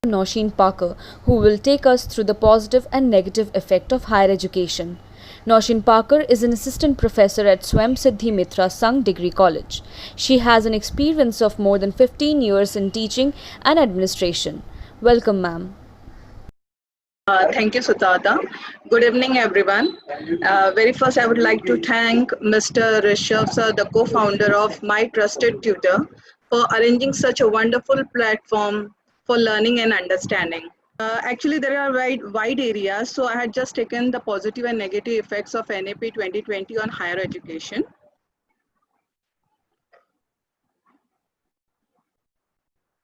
Nausheen Parker, who will take us through the positive and negative effect of higher education. Nausheen Parker is an assistant professor at Swam Siddhi Mitra Sangh Degree College. She has an experience of more than 15 years in teaching and administration. Welcome, ma'am. Thank you, Sutata. Good evening, everyone. Very first, I would like to thank Mr. Rishabh sir, the co-founder of My Trusted Tutor, for arranging such a wonderful platform for learning and understanding. Actually, there are wide areas, so I had just taken the positive and negative effects of NAP 2020 on higher education.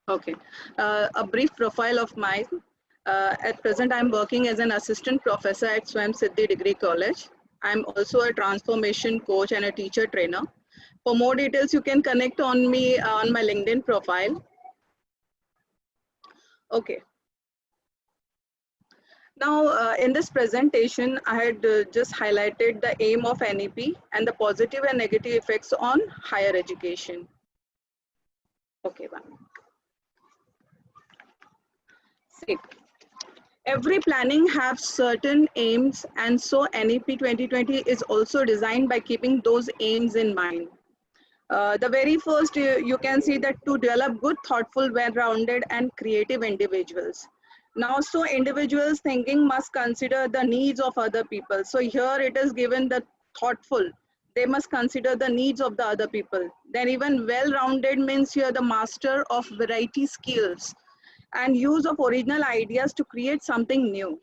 Okay, a brief profile of mine. At present, I'm working as an assistant professor at Swam Siddhi Degree College. I'm also a transformation coach and a teacher trainer. For more details, you can connect on me on my LinkedIn profile. Okay. Now, in this presentation, I had just highlighted the aim of NEP and the positive and negative effects on higher education. Okay, ma'am. See. Every planning has certain aims, and so NEP 2020 is also designed by keeping those aims in mind. The very first, you can see that to develop good, thoughtful, well-rounded and creative individuals. Now, so individuals thinking must consider the needs of other people. So here it is given the thoughtful. They must consider the needs of the other people. Then even well-rounded means here the master of variety skills and use of original ideas to create something new.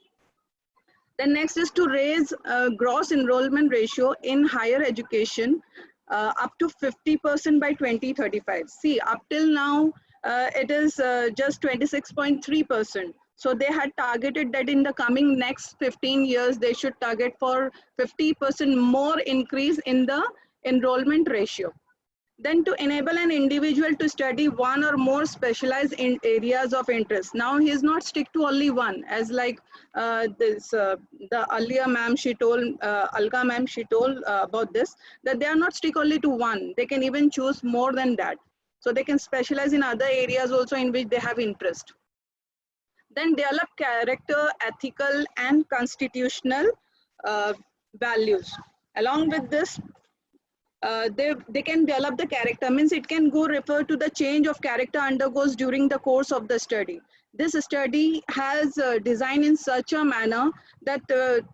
Then next is to raise gross enrollment ratio in higher education up to 50% by 2035. See, up till now, it is just 26.3%. So they had targeted that in the coming next 15 years, they should target for 50% more increase in the enrollment ratio. Then to enable an individual to study one or more specialized in areas of interest. Now he is not stick to only one, as like the earlier ma'am, she told, Alka ma'am, she told about this, that they are not stick only to one. They can even choose more than that. So they can specialize in other areas also in which they have interest. Then develop character, ethical and constitutional values. Along with this, they can develop the character, means it can go refer to the change of character undergoes during the course of the study. This study has designed in such a manner that the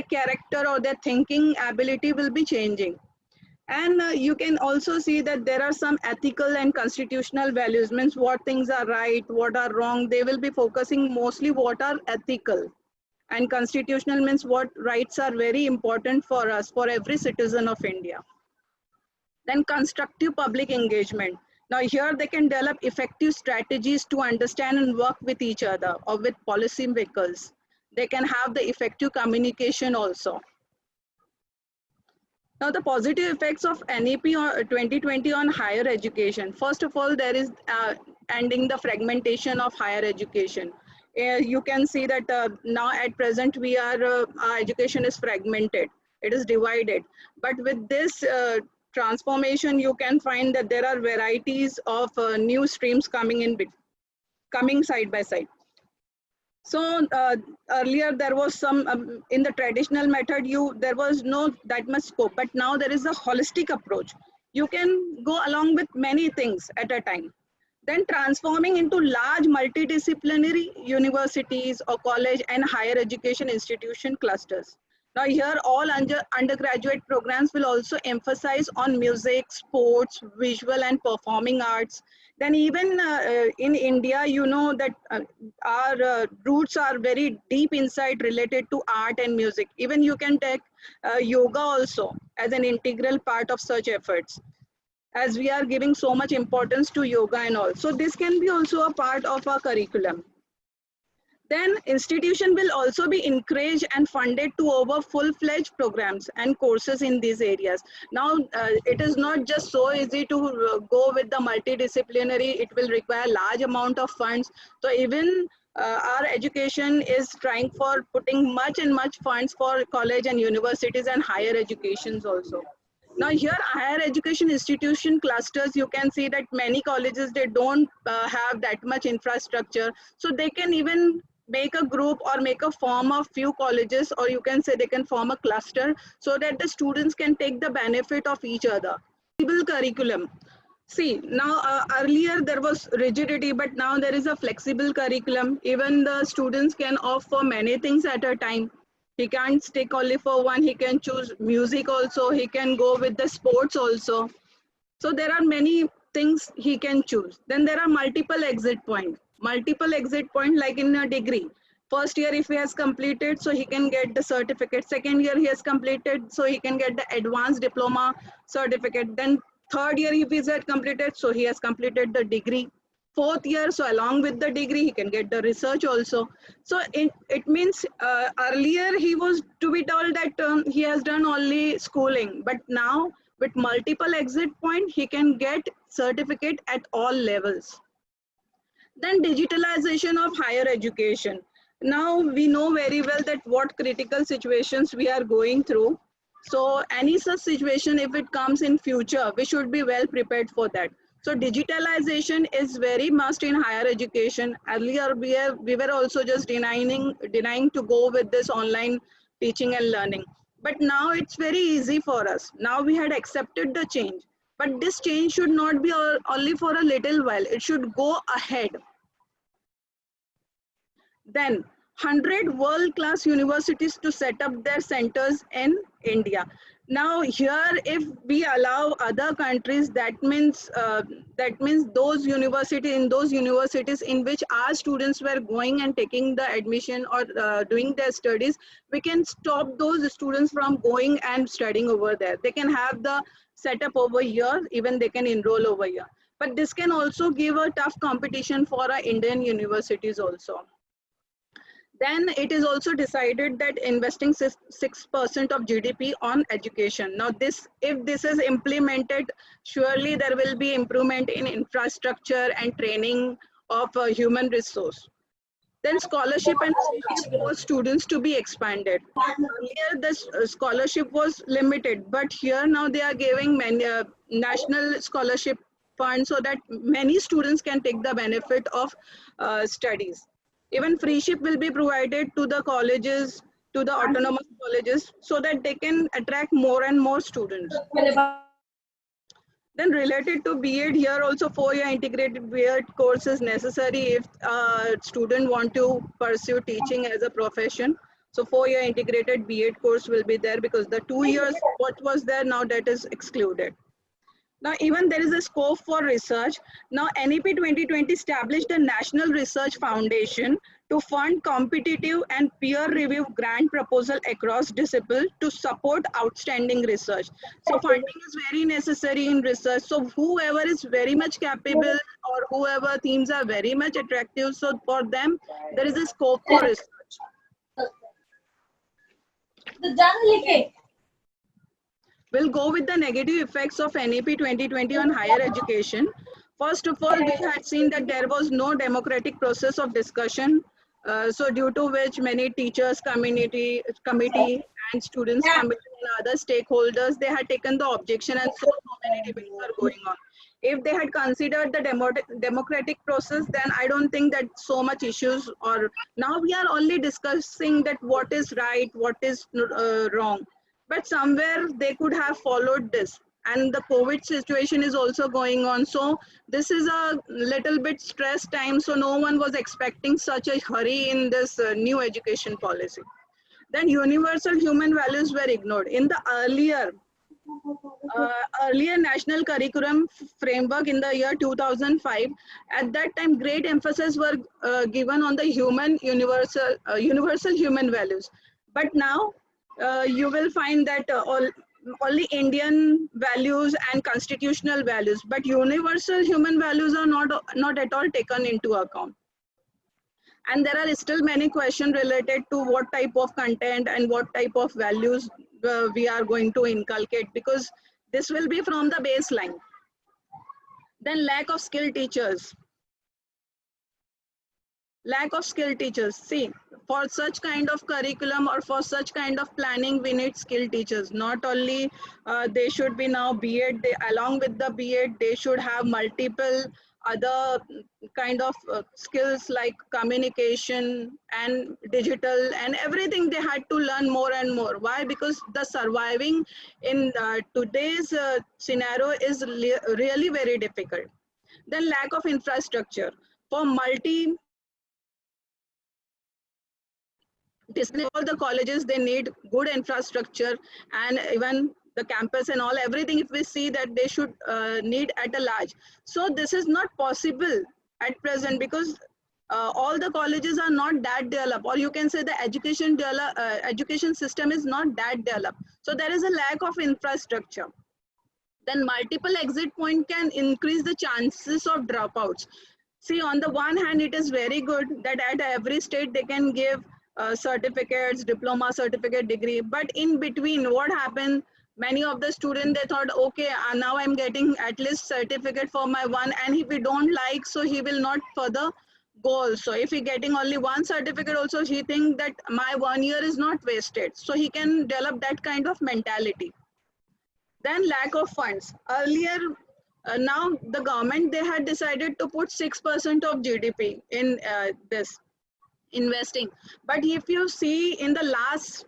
character or their thinking ability will be changing. And you can also see that there are some ethical and constitutional values, means what things are right, what are wrong. They will be focusing mostly what are ethical. And constitutional means what rights are very important for us, for every citizen of India. Then constructive public engagement. Now here they can develop effective strategies to understand and work with each other or with policy makers. They can have the effective communication also. Now the positive effects of NEP 2020 on higher education. First of all, there is ending the fragmentation of higher education. You can see that now at present our education is fragmented. It is divided. But with this transformation, you can find that there are varieties of new streams coming side by side. So earlier there was some in the traditional method there was no that much scope, but now there is a holistic approach. You can go along with many things at a time. Then transforming into large multidisciplinary universities or college and higher education institution clusters. Now here all undergraduate programs will also emphasize on music, sports, visual and performing arts. Then even in India, you know that our roots are very deep inside related to art and music. Even you can take yoga also as an integral part of such efforts, as we are giving so much importance to yoga and all. So this can be also a part of our curriculum. Then institution will also be encouraged and funded to over full-fledged programs and courses in these areas. Now, it is not just so easy to go with the multidisciplinary, it will require large amount of funds. So even our education is trying for putting much and much funds for college and universities and higher educations also. Now here higher education institution clusters, you can see that many colleges, they don't have that much infrastructure. So they can even make a group or make a form of few colleges, or you can say they can form a cluster so that the students can take the benefit of each other. Flexible curriculum. See, now earlier there was rigidity, but now there is a flexible curriculum. Even the students can opt for many things at a time. He can't stick only for one. He can choose music also. He can go with the sports also. So there are many things he can choose. Then there are multiple exit points. Multiple exit point like in a degree. First year if he has completed, so he can get the certificate. Second year he has completed, so he can get the advanced diploma certificate. Then third year if he has completed, so he has completed the degree. Fourth year, so along with the degree, he can get the research also. So it means earlier he was to be told that he has done only schooling, but now with multiple exit point, he can get certificate at all levels. Then digitalization of higher education. Now we know very well that what critical situations we are going through. So any such situation, if it comes in future, we should be well prepared for that. So digitalization is very must in higher education. Earlier we were also just denying to go with this online teaching and learning. But now it's very easy for us. Now we had accepted the change. But this change should not be only for a little while. It should go ahead. Then 100 world-class universities to set up their centers in India. Now here, if we allow other countries, that means those universities in which our students were going and taking the admission or doing their studies, we can stop those students from going and studying over there. They can have the setup over here, even they can enroll over here. But this can also give a tough competition for our Indian universities also. Then it is also decided that investing 6% of GDP on education. Now this, if this is implemented, surely there will be improvement in infrastructure and training of human resource. Then scholarship and for students to be expanded. Earlier this scholarship was limited, but here now they are giving many national scholarship funds so that many students can take the benefit of studies. Even free ship will be provided to the colleges, to the autonomous colleges, so that they can attract more and more students. Then related to B.Ed, here also 4-year integrated B.Ed course is necessary if a student want to pursue teaching as a profession. So 4-year integrated B.Ed course will be there, because the 2 years what was there, now that is excluded. Now, even there is a scope for research. Now, NEP 2020 established a National Research Foundation to fund competitive and peer-review grant proposal across discipline to support outstanding research. So, funding is very necessary in research. So, whoever is very much capable or whoever themes are very much attractive, so for them, there is a scope for research. We'll go with the negative effects of NEP 2020 on higher education. First of all, we had seen that there was no democratic process of discussion. So due to which many teachers, committee and students committee and other stakeholders, they had taken the objection, and so many debates are going on. If they had considered the democratic process, then I don't think that so much issues, or now we are only discussing that what is right, what is wrong. But somewhere they could have followed this, and the COVID situation is also going on. So this is a little bit stress time. So no one was expecting such a hurry in this new education policy. Then universal human values were ignored. In the earlier national curriculum framework in the year 2005, at that time great emphasis were given on the universal human values. But now you will find that only Indian values and constitutional values, but universal human values are not at all taken into account. And there are still many questions related to what type of content and what type of values we are going to inculcate, because this will be from the baseline. Then lack of skilled teachers. Lack of skilled teachers. See, for such kind of curriculum or for such kind of planning, we need skilled teachers. Not only they should be now B.Ed, along with the B.Ed, they should have multiple other kind of skills like communication and digital and everything. They had to learn more and more. Why? Because the surviving in today's scenario is really very difficult. Then lack of infrastructure. For multi discipline, all the colleges, they need good infrastructure, and even the campus and all, everything, if we see that they should need at a large. So this is not possible at present because all the colleges are not that developed, or you can say the education system is not that developed. So there is a lack of infrastructure. Then multiple exit point can increase the chances of dropouts. See, on the one hand, it is very good that at every state they can give certificates, diploma, certificate, degree. But in between, what happened? Many of the students, they thought, okay, now I'm getting at least certificate for my one, and if he don't like, so he will not further go also. If he getting only one certificate also, he think that my 1 year is not wasted. So he can develop that kind of mentality. Then lack of funds. Earlier, now the government, they had decided to put 6% of GDP in this investing. But if you see in the last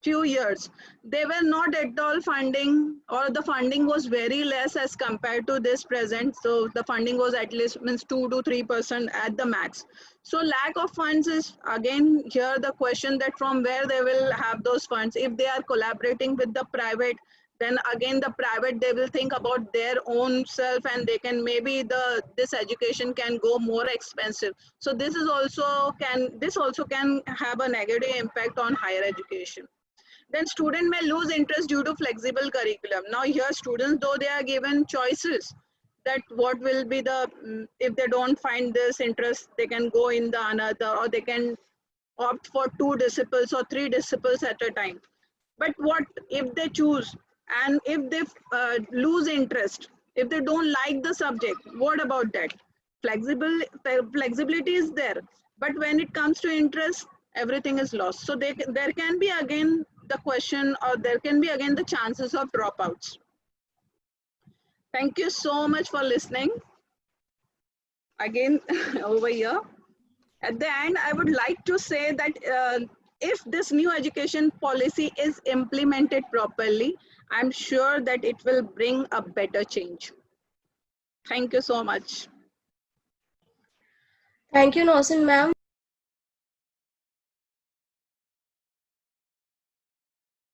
few years, they were not at all funding, or the funding was very less as compared to this present. So the funding was at least means 2 to 3% at the max. So lack of funds is again here the question, that from where they will have those funds. If they are collaborating with the private, then again the private, they will think about their own self, and they can, maybe this education can go more expensive. So this is also can have a negative impact on higher education. Then student may lose interest due to flexible curriculum. Now here students, though they are given choices that what will be the if they don't find this interest, they can go in the another, or they can opt for 2 disciples or 3 disciples at a time. But what if they choose, and if they lose interest, if they don't like the subject, what about that? Flexibility is there, but when it comes to interest, everything is lost. So there can be again the question, or there can be again the chances of dropouts. Thank you so much for listening. Again, over here. At the end, I would like to say that if this new education policy is implemented properly, I'm sure that it will bring a better change. Thank you so much. Thank you, Nausin ma'am.